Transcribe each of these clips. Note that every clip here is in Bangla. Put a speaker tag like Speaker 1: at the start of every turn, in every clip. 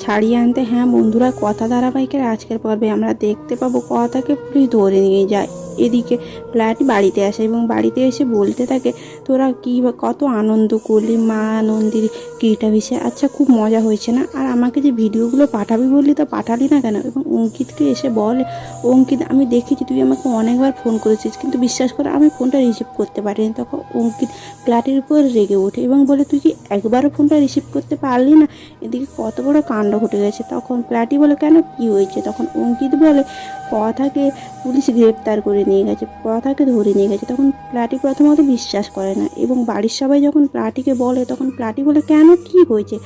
Speaker 1: ছাড়িয়ে আনতে। হ্যাঁ বন্ধুরা, কথা ধারাবাহিকের আজকের পর্বে আমরা দেখতে পাবো কথাকে পুলিশ ধরে নিয়ে যায়। এদিকে প্লাটি বাড়িতে আসে এবং বাড়িতে এসে বলতে থাকে, তোরা কত আনন্দ করলি মা নন্দীর কিটা ভেসে, আচ্ছা খুব মজা হয়েছে না? আর আমাকে যে ভিডিওগুলো পাঠাবি বললি তা পাঠালি না কেন? এবং অঙ্কিতকে এসে বলে, অঙ্কিত আমি দেখেছি তুই আমাকে অনেকবার ফোন করেছিস, কিন্তু বিশ্বাস করে আমি ফোনটা রিসিভ করতে পারিনি। তখন অঙ্কিত প্লাটির উপর রেগে ওঠে এবং বলে, তুই কি একবারও ফোনটা রিসিভ করতে পারলি না? এদিকে কত বড় কাণ্ড ঘটে গেছে। তখন প্লাটি বলে, কেন কি হয়েছে? তখন অঙ্কিত বলে, কথাকে পুলিশ গ্রেপ্তার করে নিয়ে গেছে, কথাকে ধরে নিয়ে গেছে। তখন প্লাটি প্রথমত বিশ্বাস করে না এবং বাড়ির সবাই যখন প্লাটিকে বলে তখন প্লাটি বলে, কেন কি হয়েছে?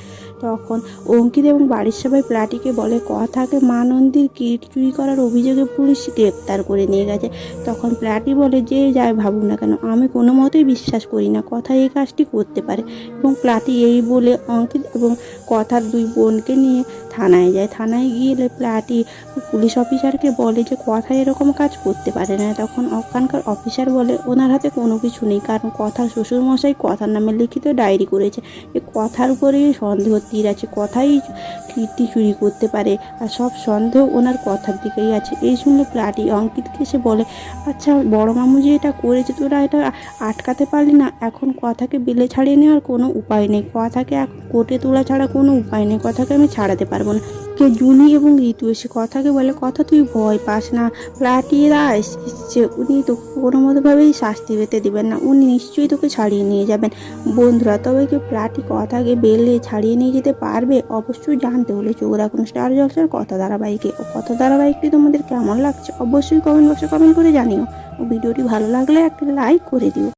Speaker 1: তখন অঙ্কিত এবং বাড়ির সবাই প্লাটিকে বলে, কথাকে মা নন্দীর কিট চুরি করার অভিযোগে পুলিশ গ্রেপ্তার করে নিয়ে গেছে। তখন প্লাটি বলে, যে যাই ভাবুক না কেন আমি কোনো মতেই বিশ্বাস করি না কথা এই কাজটি করতে পারে। এবং প্লাটি এই বলে অঙ্কিত এবং কথার দুই বোনকে নিয়ে থানায় যায়। থানায় গিয়ে প্লাটি পুলিশ অফিসারকে বলে যে কথা এরকম কাজ করতে পারে না। তখন ওখানকার অফিসার বলে, ওনার হাতে কোনো কিছু নেই, কারণ কথার শ্বশুরমশাই কথার নামে লিখিত ডায়েরি করেছে। এই কথার উপরেই সন্দেহ তীর আছে, কথাই কীর্তি চুরি করতে পারে, আর সব সন্দেহ ওনার কথার দিকেই আছে। এই শুনলে প্লাটি অঙ্কিতকে এসে বলে, আচ্ছা বড় মামু যে এটা করেছে তোরা এটা আটকাতে পারলি না? এখন কথাকে বেলে ছাড়িয়ে নেওয়ার কোনো উপায় নেই, কথাকে এখন কোর্টে তোলা ছাড়া কোনো উপায় নেই, কথাকে আমি ছাড়াতে পারবো না। কে জুনি এবং ঋতু এসে কথাকে বলে, কথা তুই ভয় পাস না, প্লাটিরা এসছে, উনি তোকে কোনো মতোভাবেই শাস্তি পেতে দেবেন না, উনি নিশ্চয়ই তোকে ছাড়িয়ে নিয়ে যাবেন। বন্ধুরা, তবে কি প্লাটি কথাকে বেলে ছাড়িয়ে নিয়ে যেতে পারবে? অবশ্যই জানতে হলে চোখ রাখুন স্টার জলসার কথা ধারাবাহিকে। ও কথা ধারাবাহিকটি তোমাদের কেমন লাগছে অবশ্যই কমেন্ট বক্সে কমেন্ট করে জানিও। ও ভিডিওটি ভালো লাগলে একটা লাইক করে দিও।